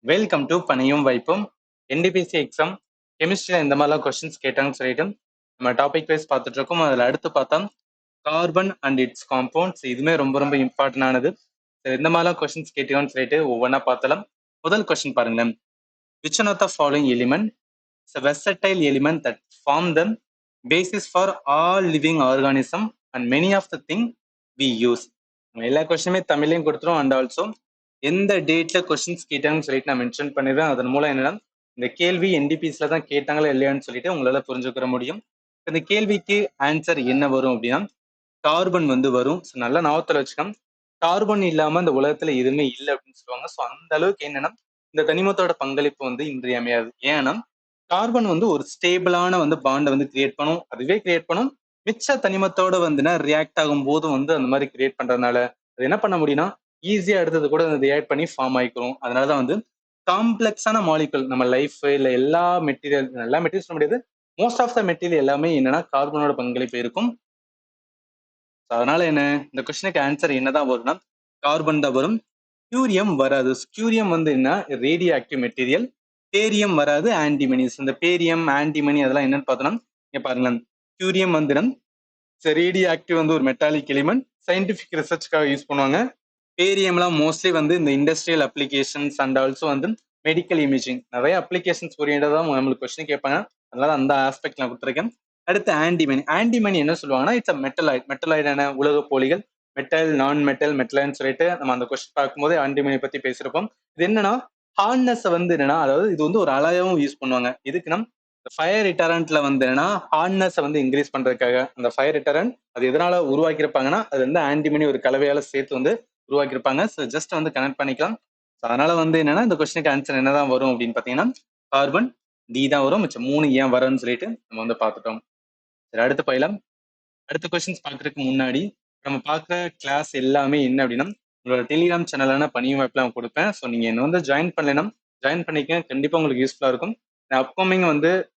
Welcome to பணியும் வாய்ப்பும். NTPC exam கெமிஸ்ட்ரியில் இந்த மாதிரிலாம் கொஸ்டின்ஸ் கேட்டாங்கன்னு சொல்லிட்டு நம்ம டாபிக் வைஸ் பார்த்துட்டு இருக்கோம். அதில் அடுத்து பார்த்தா கார்பன் அண்ட் இட்ஸ் காம்பவுண்ட்ஸ். இதுவுமே ரொம்ப ரொம்ப இம்பார்ட்டன் ஆனது. இந்த மாதிரிலாம் கொஸ்டின்ஸ் கேட்டீங்கன்னு சொல்லிட்டு ஒவ்வொன்றா பார்த்தலாம். முதல் கொஸ்டின் பாருங்களேன். Which one of the following element is a versatile element that form the basis for all living organism and many of the thing we use. எல்லா கொஸ்டினுமே தமிழ்லையும் கொடுத்துரும். அண்ட் ஆல்சோ எந்த டேட்ல கொஸ்டின்ஸ் கேட்டாங்கன்னு சொல்லிட்டு நான் மென்ஷன் பண்ணிடுறேன். அதன் மூலம் என்னன்னா இந்த கேள்வி என்டிபிஸ்ல தான் கேட்டாங்களா இல்லையான்னு சொல்லிட்டு உங்களால புரிஞ்சுக்கிற முடியும். இந்த கேள்விக்கு ஆன்சர் என்ன வரும் அப்படின்னா கார்பன் வரும். ஸோ நல்லா ஞாபகத்துல வச்சுக்கோங்க. கார்பன் இல்லாம இந்த உலகத்துல எதுவுமே இல்லை அப்படின்னு சொல்லுவாங்க. ஸோ அந்த அளவுக்கு என்னன்னா இந்த தனிமத்தோட பங்களிப்பு இன்றியமையாது. ஏன்னா கார்பன் ஒரு ஸ்டேபிளான பாண்டை கிரியேட் பண்ணும். அதுவே கிரியேட் பண்ணும். மிச்ச தனிமத்தோட ரியாக்ட் ஆகும் போது அந்த மாதிரி கிரியேட் பண்றதுனால அது என்ன பண்ண முடியும்னா ஈஸியா எடுத்தது கூட ரியாக்ட் பண்ணி ஃபார்ம் ஆயிக்கிறோம். அதனாலதான் காம்ப்ளெக்ஸான மாலிகுல் நம்ம லைஃப் இல்ல எல்லா மெட்டீரியல் சொல்ல முடியாது, மோஸ்ட் ஆஃப் த மெட்டீரியல் எல்லாமே என்னன்னா கார்பனோட பங்களிப்பு இருக்கும். அதனால என்ன இந்த கொஸ்டினுக்கு ஆன்சர் என்னதான் வரும்னா கார்பன் தான் வரும். கியூரியம் வராது. கியூரியம் என்ன ரேடியோ ஆக்டிவ் மெட்டீரியல். பேரியம் வராது. ஆன்டிமனிஸ். இந்த பேரியம் ஆன்டிமனி அதெல்லாம் என்னன்னு பார்த்தோம்னா இங்க பாருங்களேன். கியூரியம் ரேடியோ ஆக்டிவ் ஒரு மெட்டாலிக் எலிமெண்ட். சயின்டிபிக் ரிசர்ச்காக யூஸ் பண்ணுவாங்க. பேரியம்லாம் மோஸ்ட்லி இந்த industrial applications and also medical imaging நிறைய அப்ளிகேஷன்ஸ் ஓரியன்டா நம்மளுக்கு கொஸ்டின் கேட்பாங்க. அதனால அந்த ஆஸ்பெக்ட் நான் கொடுத்துருக்கேன். அடுத்து ஆன்டிமனி. ஆன்டிமனி என்ன சொல்லுவாங்கன்னா இட்ஸ் மெட்டலாய்ட். மெட்டலாய்டான உலக போலிகள், மெட்டல், நான் மெட்டல், மெட்டல்னு சொல்லிட்டு நம்ம அந்த கொஸ்டின் பார்க்கும்போது ஆன்டிமனி பத்தி பேசியிருப்போம். இது என்னன்னா ஹார்ட்னஸ் என்னன்னா அதாவது இது ஒரு அலாயாவும் யூஸ் பண்ணுவாங்க. இதுக்குன்னா ஃபயர் ரிட்டரண்ட்ல என்னன்னா ஹார்ட்னஸ் இன்க்ரீஸ் பண்றதுக்காக அந்த ஃபயர் ரிட்டரண்ட் அது எதனால உருவாக்கியிருப்பாங்கன்னா அது ஆன்டிமனி ஒரு கலவையால சேர்த்து உருவாக்கியிருப்பாங்க. ஸோ ஜஸ்ட் கனெக்ட் பண்ணிக்கலாம். ஸோ அதனால என்னன்னா இந்த கொஸ்டினுக்கு ஆன்சர் என்னதான் வரும் அப்படின்னு பார்த்தீங்கன்னா கார்பன் டி தான் வரும். மிச்சம் 3 ஏன் வரும்னு சொல்லிட்டு நம்ம பார்த்துட்டோம். சரி, அடுத்து போயிடலாம். அடுத்த கொஸ்டின்ஸ் பார்க்கறதுக்கு முன்னாடி நம்ம பார்க்குற கிளாஸ் எல்லாமே என்ன அப்படின்னா உங்களோட டெலிகிராம் சேனலான பணியும் வாய்ப்புலாம் கொடுப்பேன். ஸோ நீங்க என்ன ஜாயின் பண்ணலைன்னா ஜாயின் பண்ணிக்க. கண்டிப்பா உங்களுக்கு யூஸ்ஃபுல்லா இருக்கும். Upcoming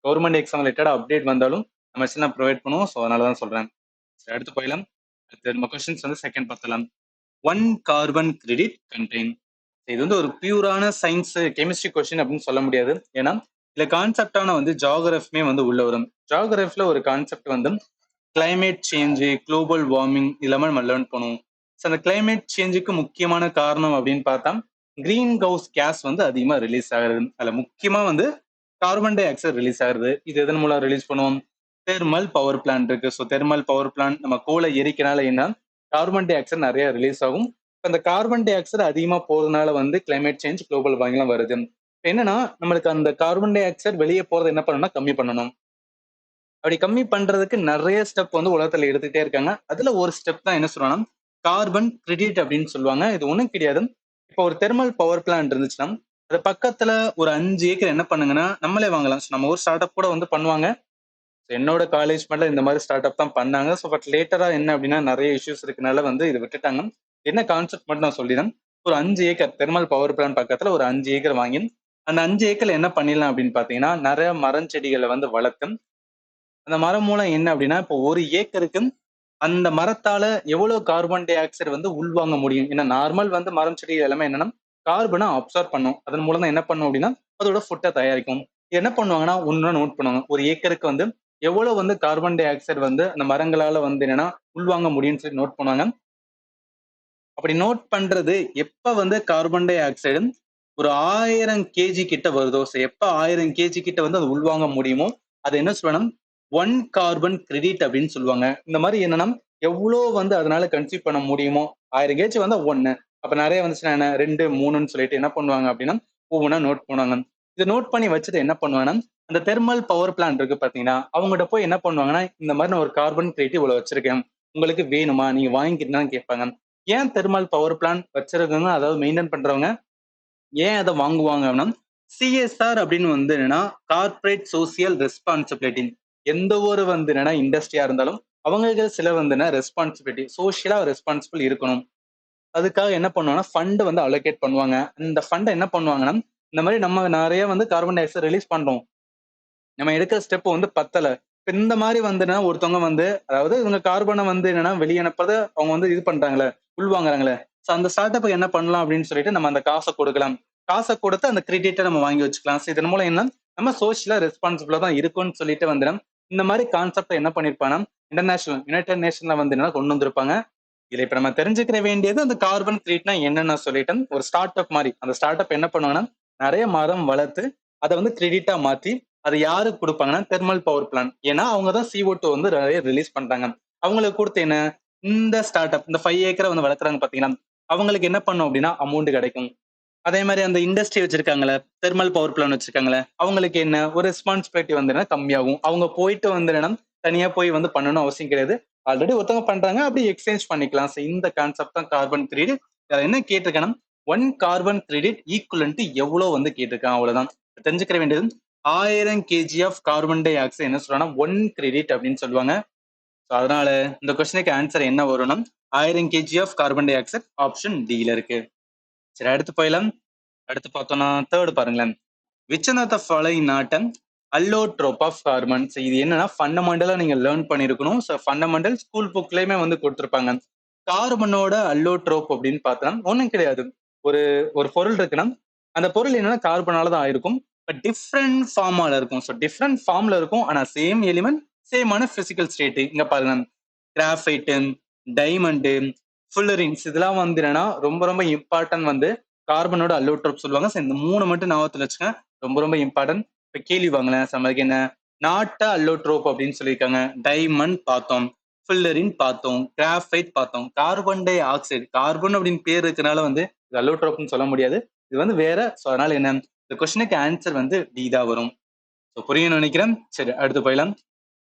government exam related update வந்தாலும் நம்ம சேனல் ப்ரொவைட் பண்ணுவோம். ஸோ அதனால தான் சொல்றேன். சரி, அடுத்து போயிடலாம். அடுத்து நம்ம கொஸ்டின்ஸ் செகண்ட் பார்த்தலாம். 1 கார்பன் கிரெடிட் கண்டெயின். இது ஒரு பியூரான சயின்ஸ் கெமிஸ்ட்ரி கொஸ்டின் அப்படின்னு சொல்ல முடியாது. ஏன்னா இதுல கான்செப்டான ஜியோகிராஃபியுமே உள்ள வரும். ஜியோகிராஃபில ஒரு concept climate change, global warming இதெல்லாமே நம்ம லேர்ன் பண்ணுவோம். ஸோ அந்த கிளைமேட் சேஞ்சுக்கு முக்கியமான காரணம் அப்படின்னு பார்த்தா கிரீன் ஹவுஸ் கேஸ் அதிகமா ரிலீஸ் ஆகுறது. அதுல முக்கியமா கார்பன் டை ஆக்சைடு ரிலீஸ் ஆகுது. இது எதன் மூலம் ரிலீஸ் பண்ணுவோம்? தெர்மல் பவர் பிளான்ட் இருக்கு. ஸோ தெர்மல் பவர் பிளான்ட் நம்ம கோலை எரிக்கிறனால என்ன கார்பன் டை ஆக்சைடு நிறைய ரிலீஸ் ஆகும். அந்த கார்பன் டை ஆக்சைடு அதிகமா போறதுனால கிளைமேட் சேஞ்ச், குளோபல் வார்மிங்லாம் வருது. என்னன்னா நம்மளுக்கு அந்த கார்பன் டை ஆக்சைடு வெளியே போறது என்ன பண்ணணும்னா கம்மி பண்ணணும். அப்படி கம்மி பண்றதுக்கு நிறைய ஸ்டெப் உலகத்துல எடுத்துக்கிட்டே இருக்காங்க. அதுல ஒரு ஸ்டெப் தான் என்ன சொல்றாங்கன்னா கார்பன் கிரெடிட் அப்படின்னு சொல்லுவாங்க. இது ஒண்ணும் கிடையாது. இப்போ ஒரு தெர்மல் பவர் பிளான்ட் இருந்துச்சுன்னா அது பக்கத்துல ஒரு 5 ஏக்கர் என்ன பண்ணுங்கன்னா நம்மளே வாங்கலாம். நம்ம ஒரு ஸ்டார்ட் அப் கூட பண்ணுவாங்க. என்னோட காலேஜ் மட்டும் இந்த மாதிரி ஸ்டார்ட் அப் தான் பண்ணாங்க. ஸோ பட் லேட்டரா என்ன அப்படின்னா நிறைய இஷ்யூஸ் இருக்கனால இதை விட்டுட்டாங்க. என்ன கான்செப்ட் மட்டும் நான் சொல்லிடுறேன். ஒரு 5 ஏக்கர் தெர்மல் பவர் பிளான்ட் பக்கத்துல ஒரு 5 ஏக்கர் வாங்கி அந்த 5 ஏக்கர்ல என்ன பண்ணிடலாம் அப்படின்னு பாத்தீங்கன்னா நிறைய மரம் செடிகளை வளர்த்து அந்த மரம் மூலம் என்ன அப்படின்னா இப்போ ஒரு ஏக்கருக்கு அந்த மரத்தால எவ்வளவு கார்பன் டை ஆக்சைடு உள்வாங்க முடியும். ஏன்னா நார்மல் மரம் செடிகள் எல்லாமே என்னன்னா கார்பனை அப்சர்வ் பண்ணும். அதன் மூலம் தான் என்ன பண்ணும் அப்படின்னா அதோட ஃபுட்டை தயாரிக்கும். என்ன பண்ணுவாங்கன்னா ஒன்னு நோட் பண்ணுவாங்க. ஒரு ஏக்கருக்கு எவ்வளவு கார்பன் டை ஆக்சைடு அந்த மரங்களால என்னன்னா உள்வாங்க முடியும்னு சொல்லி நோட் பண்ணுவாங்க. அப்படி நோட் பண்றது எப்ப கார்பன் டை ஆக்சைடு ஒரு 1000 கேஜி கிட்ட வருதோ, எப்ப 1000 கேஜி கிட்ட அது உள்வாங்க முடியுமோ அது என்ன சொல்லணும் 1 கார்பன் கிரெடிட் அப்படின்னு சொல்லுவாங்க. இந்த மாதிரி என்னன்னா எவ்வளவு அதனால கன்சீவ் பண்ண முடியுமோ 1000 கேஜி 1. அப்ப நிறைய வந்துச்சுன்னா என்ன 2, 3ன்னு சொல்லிட்டு என்ன பண்ணுவாங்க அப்படின்னா ஒவ்வொன்றா நோட் பண்ணுவாங்க. இதை நோட் பண்ணி வச்சுட்டு என்ன பண்ணுவாங்கன்னா அந்த தெர்மல் பவர் பிளான்ட் இருக்கு பாத்தீங்கன்னா அவங்ககிட்ட போய் என்ன பண்ணுவாங்கன்னா இந்த மாதிரி நான் ஒரு கார்பன் கிரெடிட் இவ்வளவு வச்சிருக்கேன், உங்களுக்கு வேணுமா, நீங்க வாங்கிக்கிட்டீங்கன்னு கேட்பாங்க. ஏன் தெர்மல் பவர் பிளான்ட் வச்சிருக்கவங்க, அதாவது மெயின்டைன் பண்றவங்க ஏன் அதை வாங்குவாங்க அப்படின்னா சிஎஸ்ஆர் அப்படின்னு என்னன்னா கார்பரேட் சோசியல் ரெஸ்பான்சிபிலிட்டி. எந்த ஒரு என்னன்னா இண்டஸ்ட்ரியா இருந்தாலும் அவங்களுக்கு சில ரெஸ்பான்சிபிலிட்டி, சோசியலா ரெஸ்பான்சிபிள் இருக்கணும். அதுக்காக என்ன பண்ணுவாங்கன்னா ஃபண்ட் அலோகேட் பண்ணுவாங்க. இந்த ஃபண்டை என்ன பண்ணுவாங்கன்னா இந்த மாதிரி நம்ம நிறைய கார்பன் டை ஆக்சைடு ரிலீஸ் பண்றோம், நம்ம எடுக்கிற ஸ்டெப் பத்தல. இந்த மாதிரி ஒருத்தவங்க அதாவது இவங்க கார்பனை என்னன்னா வெளியே அனுப்புறத அவங்க இது பண்றாங்களே, உள்வாங்குறாங்களே. ஸோ அந்த ஸ்டார்ட் அப் என்ன பண்ணலாம் அப்படின்னு சொல்லிட்டு நம்ம அந்த காசை கொடுக்கலாம். காசை கொடுத்து அந்த கிரெடிட்டை நம்ம வாங்கி வச்சுக்கலாம். ஸோ இதன் மூலம் என்ன, நம்ம சோஷியலா ரெஸ்பான்சிபிளா தான் இருக்கும்னு சொல்லிட்டு வந்து இந்த மாதிரி கான்செப்ட் என்ன பண்ணிருப்பாங்கன்னா இன்டர்நேஷனல் யுனைடெட் நேஷன்ல வந்து என்ன கொண்டு வந்திருப்பாங்க. இதுல இப்ப நம்ம தெரிஞ்சுக்கிற வேண்டியது அந்த கார்பன் கிரெடிட்னா என்னன்னு சொல்லிட்டு, ஒரு ஸ்டார்ட் அப் மாதிரி அந்த ஸ்டார்ட் அப் என்ன பண்ணுவாங்கன்னா நிறைய மரம் வளர்த்து அதை வந்து கிரெடிட்டா மாத்தி அதை யாருக்கு கொடுப்பாங்கன்னா தெர்மல் பவர் பிளான்ட். ஏன்னா அவங்க தான் CO2 வந்து நிறைய ரிலீஸ் பண்றாங்க. அவங்களுக்கு கொடுத்து என்ன, இந்த ஸ்டார்ட் அப் இந்த 5 ஏக்கரை வந்து வளர்க்குறாங்க பாத்தீங்கன்னா அவங்களுக்கு என்ன பண்ணும் அப்படின்னா அமௌண்ட் கிடைக்கும். அதே மாதிரி அந்த இண்டஸ்ட்ரி வச்சிருக்காங்களே, தெர்மல் பவர் பிளான் வச்சிருக்காங்களே, அவங்களுக்கு என்ன ஒரு ரெஸ்பான்சிபிலிட்டி வந்து என்ன கம்மியாகும். அவங்க போயிட்டு வந்து என்ன தனியா போய் வந்து பண்ணணும் அவசியம் கிடையாது. ஆல்ரெடி ஒருத்தவங்க பண்றாங்க, அப்படி எக்ஸ்சேஞ்ச் பண்ணிக்கலாம். So இந்த கான்செப்ட் தான் கார்பன் கிரெடிட். என்ன கேட்டிருக்கேன்னா 1 கார்பன் கிரெடிட் ஈக்குவலன்ட் எவ்வளவு வந்து கேட்டிருக்கான், அவ்வளவுதான். தெரிஞ்சுக்கிற வேண்டியது 1000 kg of carbon dioxide என்ன சொல்றாங்கன்னா 1 கிரெடிட் அப்படின்னு சொல்லுவாங்க. ஸோ அதனால இந்த கொஸ்டினுக்கு ஆன்சர் என்ன வரும்னா 1000 kg of carbon dioxide option டில இருக்கு. சரி, அடுத்து போயிடலாம். அடுத்து பார்த்தோம்னா தேர்ட் பாருங்களேன். Which one of the following not an allotrope of carbon. இது என்னன்னா ஃபண்டமெண்டலா நீங்க லேர்ன் பண்ணிருக்கணும். ஸோ ஃபண்டமெண்டல் ஸ்கூல் புக்லயுமே வந்து கொடுத்துருப்பாங்க. கார்பனோட அல்லோட்ரோப் அப்படின்னு பார்த்தோம்னா ஒன்றும் கிடையாது. ஒரு ஒரு பொருள் இருக்குன்னா அந்த பொருள் என்னன்னா கார்பனால தான் ஆயிருக்கும். பட் டிஃப்ரெண்ட் ஃபார்மால இருக்கும். ஸோ டிஃப்ரெண்ட் ஃபார்ம்ல இருக்கும், ஆனா சேம் எலிமெண்ட் சேமான பிசிக்கல் ஸ்டேட். இங்க பாருங்க, கிராஃபைட்டு, டைமண்டு, ஃபுல்லரின்ஸ் இதெல்லாம் வந்து என்னன்னா ரொம்ப ரொம்ப இம்பார்ட்டன்ட் வந்து கார்பனோட அல்லோட்ரோப் சொல்லுவாங்க. ஸோ இந்த 3 மட்டும் ஞாபகத்துல வச்சுக்க, ரொம்ப ரொம்ப இம்பார்ட்டன்ட். இப்ப கேள்வி வாங்களேன், சமைக்கு என்ன நாட்டா அல்லோட்ரோப் அப்படின்னு சொல்லியிருக்காங்க. டைமண்ட் பார்த்தோம், ஃபுல்லரின் பார்த்தோம், கிராஃபைட் பார்த்தோம். கார்பன் டை ஆக்சைடு, கார்பன் அப்படின்னு பேர் இருக்கனால வந்து இது அல்லோட்ரோப்னு சொல்ல முடியாது, இது வந்து வேற. ஸோ அதனால என்ன, இந்த கொஸ்டினுக்கு ஆன்சர் வந்து டி தான் வரும். ஸோ புரியும்னு நினைக்கிறேன். சரி, அடுத்து போயிடலாம்.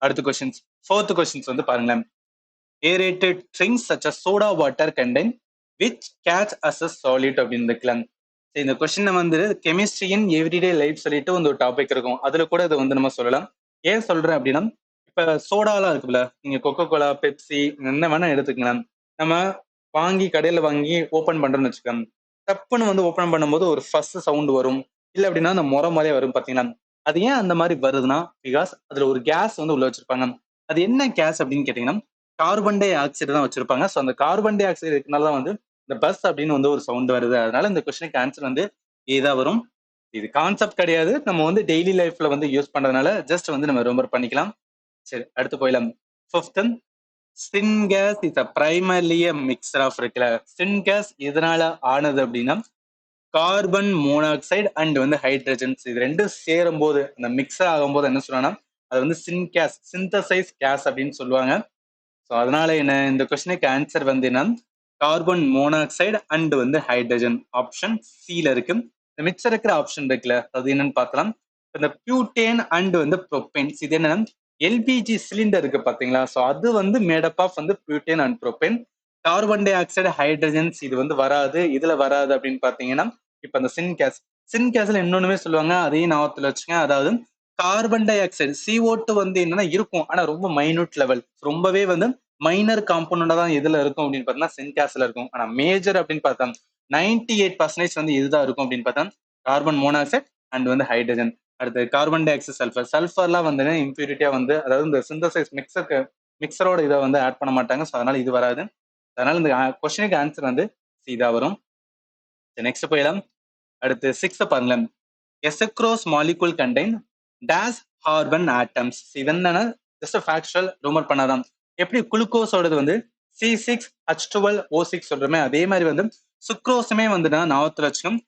அடுத்த கொஸ்டின்ஸ், ஃபோர்த் கொஸ்டின்ஸ் வந்து பாருங்களேன். aerated drinks such as soda water contain which catch as a solid அப்படின்னு இருக்கலாம். இந்த கொஸ்டின் வந்து கெமிஸ்ட்ரியின் எவ்ரிடே லைஃப் சொல்லிட்டு வந்து ஒரு டாபிக் இருக்கும், அதுல கூட இதை வந்து நம்ம சொல்லலாம். ஏன் சொல்றேன் அப்படின்னா, இப்ப சோடாலாம் இருக்குல்ல, நீங்க கொக்கோ கோலா, பெப்சி என்ன வேணா எடுத்துக்கலாம். நம்ம வாங்கி கடையில வாங்கி ஓபன் பண்றோம்னு வச்சுக்கோங்க, டப்புன்னு வந்து ஓபன் பண்ணும்போது ஒரு ஃபர்ஸ்ட் சவுண்ட் வரும், இல்ல அப்படின்னா அந்த முறை மாதிரியே வரும் பாத்தீங்கன்னா. அது ஏன் அந்த மாதிரி வருதுன்னா, பிகாஸ் அதுல ஒரு கேஸ் வந்து உள்ள வச்சிருப்பாங்க. அது என்ன கேஸ் அப்படின்னு கேட்டீங்கன்னா கார்பன் டை ஆக்சைடு தான் வச்சிருப்பாங்க. ஸோ அந்த கார்பன் டை ஆக்சைடு இருக்கனால தான் வந்து இந்த பஸ் அப்படின்னு வந்து ஒரு சவுண்ட் வருது. அதனால இந்த கொஸ்டினுக்கு ஆன்சர் வந்து ஏதா வரும். இது கான்செப்ட் கிடையாது, நம்ம வந்து டெய்லி லைஃப்ல வந்து யூஸ் பண்றதுனால ஜஸ்ட் வந்து நம்ம ரிமெம்பர் பண்ணிக்கலாம். சரி, அடுத்து போயிடலாம். Fifth, syngas is a primarily mixture of இருக்குல்ல. சின்கேஸ் எதனால ஆனது அப்படின்னா கார்பன் மோனாக்சைடு அண்ட் வந்து ஹைட்ரஜன்ஸ் இது ரெண்டும் சேரும் போது அந்த மிக்சர் ஆகும்போது என்ன சொல்றாங்கன்னா அது வந்து சின்கேஸ், சிந்தசைஸ் கேஸ் அப்படின்னு சொல்லுவாங்க. ஸோ அதனால என்ன, இந்த கொஸ்டினுக்கு ஆன்சர் வந்து என்ன, கார்பன் மோனாக்சைடு அண்ட் வந்து ஹைட்ரஜன் ஆப்ஷன் சில இருக்கு. இந்த மிச்சம் இருக்கிற ஆப்ஷன் இருக்குல்ல, அது என்னன்னு பார்க்கலாம். இந்த பியூட்டேன் அண்ட் வந்து ப்ரோபேன், இது என்ன எல்பிஜி சிலிண்டர் இருக்கு பாத்தீங்களா. ஸோ அது வந்து மேடப் ஆஃப் வந்து butane and propane. Carbon di oxide hydrogens இது வந்து வராது, இதுல வராது அப்படின்னு பாத்தீங்கன்னா இப்ப அந்த சின்கேஸ், சின்கேஸ்ல இன்னொன்னுமே சொல்லுவாங்க, அதையும் ஞாபகத்துல வச்சுங்க. அதாவது கார்பன் டை ஆக்சைடு CO2 வந்து என்னன்னா இருக்கும், ஆனா ரொம்ப மைனூட் லெவல், ரொம்பவே வந்து மைனர் காம்பவுண்டா தான் எதுல இருக்கும் அப்படின்னு பார்த்தா சின்கேஸ்ல இருக்கும். ஆனா மேஜர் அப்படின்னு பார்த்தா 98% வந்து இதுதான் இருக்கும் அப்படின்னு பார்த்தா கார்பன் மோனாக்சைடு அண்ட் வந்து ஹைட்ரஜன். அடுத்து கார்பன் டை ஆக்சைடு சல்ஃபர், சல்ஃபர்லாம் வந்து இம்பியூரிட்டியா வந்து அதாவது இந்த சிந்தசைஸ் மிக்சரோட இதை வந்து ஆட் பண்ண மாட்டாங்க. ஸோ அதனால இது வராது. அதனால இந்த கொஸ்டினுக்கு ஆன்சர் வந்து சீதா வரும். நெக்ஸ்ட் போயிடலாம். அடுத்து 6 பாருங்களேன். A sucrose molecule contain dash carbon atoms. இது என்னன்னா ஜஸ்ட் ஃபேக்சுவல் ரூமர் பண்ணாதான். எப்படி குளுக்கோஸோடது வந்து C6H12O6 சொல்றோமே, அதே மாதிரி வந்து சுக்ரோஸுமே வந்து ஞாபகத்துல வச்சுக்கோம்,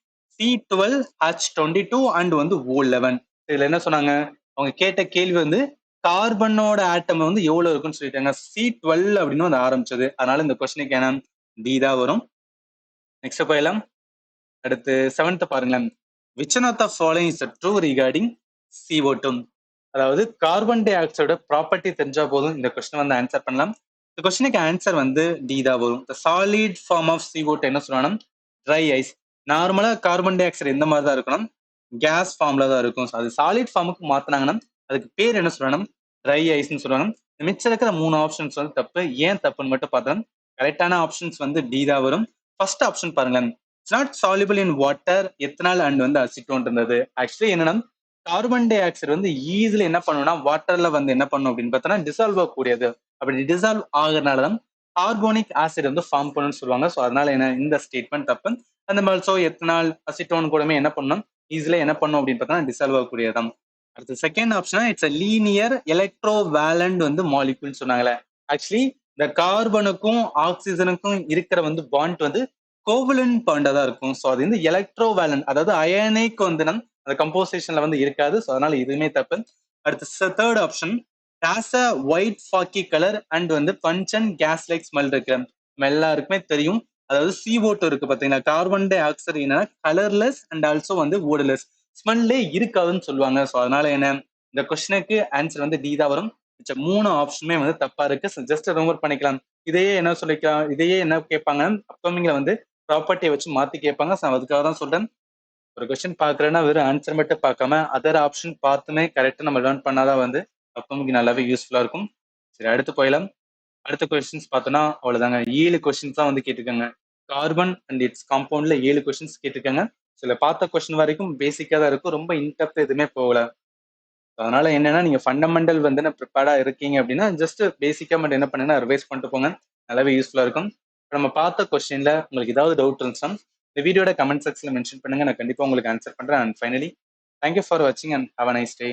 C12H22 அண்ட் வந்து O11. இதுல என்ன சொன்னாங்க, அவங்க கேட்ட கேள்வி வந்து கார்பனோட ஆட்டம் வந்து எவ்வளவு இருக்குன்னு சொல்லிட்டாங்க. C12 அப்படின்னு வந்து ஆரம்பிச்சது. அதனால இந்த கொஸ்டினுக்கு என்ன டி தான் வரும். நெக்ஸ்ட் போயிடலாம். அடுத்து 7th பாருங்களேன். which one of the following is true regarding CO2. அதாவது கார்பன் டை ஆக்சைடோட ப்ராப்பர்ட்டி தெரிஞ்சா போதும் இந்த கொஸ்டின் வந்து ஆன்சர் பண்ணலாம். இந்த கொஸ்டினுக்கு ஆன்சர் வந்து டி தான் வரும். சாலிட் ஃபார்ம் ஆஃப் CO2 என்ன சொல்லணும், ட்ரை ஐஸ். நார்மலா கார்பன் டை ஆக்சைடு எந்த மாதிரி தான் இருக்கணும், கேஸ் ஃபார்ம்ல தான் இருக்கும். அது சாலிட் ஃபார்முக்கு மாத்தினாங்கன்னா அதுக்கு பேர் என்ன சொல்லணும், ட்ரை ஐஸ்ன்னு சொல்லுவாங்க. மிச்சம் இருக்கிற 3 ஆப்ஷன்ஸ் வந்து தப்பு. ஏன் தப்புன்னு மட்டும் பார்த்தா கரெக்டான ஆப்ஷன்ஸ் வந்து டி தான் வரும். ஃபர்ஸ்ட் ஆப்ஷன் பாருங்களேன், it's not soluble in water, ethanol and வந்து அசிட்டோன் இருந்தது. ஆக்சுவலி என்னன்னா கார்பன் டை ஆக்சைடு வந்து ஈஸில என்ன பண்ணும்னா வாட்டர்ல வந்து என்ன பண்ணும் அப்படின்னு பார்த்தோம்னா டிசால்வ் ஆகக்கூடியது. அப்படி டிசால்வ் ஆகுறதுனாலதான் கார்போனிக் ஆசிட் வந்து ஃபார்ம் பண்ணுன்னு சொல்லுவாங்க. ஸோ அதனால என்ன இந்த ஸ்டேட்மெண்ட் தப்பு. அந்த ஆல்சோ எத்தனால் அசிட்டோன் கூடமே என்ன பண்ணணும், ஈஸில என்ன பண்ணும் அப்படின்னு பார்த்தா டிசால்வ் ஆகக்கூடியதான். அடுத்து second option it's a linear electrovalent வந்து மாலிகுல் சொன்னாங்களே. ஆக்சுவலி இந்த கார்பனுக்கும் ஆக்சிஜனுக்கும் இருக்கிற வந்து பாண்ட் வந்து கோவலன் பாண்டா தான் இருக்கும். ஸோ அது வந்து எலக்ட்ரோ வேலண்ட், அதாவது அயனைக் வந்து அந்த கம்போசிஷன்ல வந்து இருக்காது. ஸோ அதனால இதுவுமே தப்பு. அடுத்து third option has a white foggy colour and வந்து பஞ்சன் கேஸ் லைக் ஸ்மெல் இருக்கு. நம்ம எல்லாருக்குமே தெரியும். அதாவது CO2 இருக்கு பாத்தீங்கன்னா, கார்பன் டை ஆக்சைடு என்னன்னா கலர்லெஸ் அண்ட் ஆல்சோ வந்து ஓடலெஸ், ஸ்மெல்லே இருக்காதுன்னு சொல்லுவாங்க. ஸோ அதனால என்ன இந்த கொஸ்டினுக்கு ஆன்சர் வந்து டி தான் வரும். மிச்ச 3 ஆப்ஷனுமே வந்து தப்பா இருக்கு. ஜஸ்ட் ரிமூவ் பண்ணிக்கலாம். இதையே என்ன சொல்லிக்கலாம், இதையே என்ன கேட்பாங்க அப்கமிங்ல வந்து ப்ராப்பர்ட்டியை வச்சு மாத்தி கேட்பாங்க. ஸோ அதுக்காக தான் சொல்றேன். ஒரு கொஸ்டின் பாக்குறேன்னா வெறும் ஆன்சர் மட்டும் பார்க்காம அதர் ஆப்ஷன் பார்த்துமே கரெக்டா நம்ம லேர்ன் பண்ணாதான் வந்து அப்பமுக்கு நல்லாவே யூஸ்ஃபுல்லா இருக்கும். சரி, அடுத்து போயிடலாம். அடுத்த கொஸ்டின்ஸ் பார்த்தோம்னா அவ்வளவுதாங்க. 7 கொஸ்டின்ஸ் தான் வந்து கேட்டிருக்காங்க. கார்பன் அண்ட் இட்ஸ் காம்பவுண்ட்ல 7 கொஸ்டின்ஸ் கேட்டிருக்காங்க. சில பார்த்த கொஸ்டின் வரைக்கும் பேசிக்கா தான் இருக்கும். ரொம்ப இன்டெப்த் எதுவுமே போகல. அதனால என்னன்னா நீங்க ஃபண்டமெண்டல் வந்து ப்ரிப்பேர்டா இருக்கீங்க அப்படின்னா ஜஸ்ட் பேசிக்கா மட்டும் என்ன பண்ணுன்னா ரிவைஸ் பண்ணிட்டு போங்க. நல்லாவே யூஸ்ஃபுல்லா இருக்கும். நம்ம பார்த்த கொஸ்டின்ல உங்களுக்கு ஏதாவது டவுட் இருந்துச்சுன்னா இந்த வீடியோட கமெண்ட் செக்ஷன்ல மென்ஷன் பண்ணுங்க. நான் கண்டிப்பா உங்களுக்கு ஆன்சர் பண்றேன். அண்ட் ஃபைனலி தேங்க்யூ ஃபார் வாட்சிங் and have a nice day.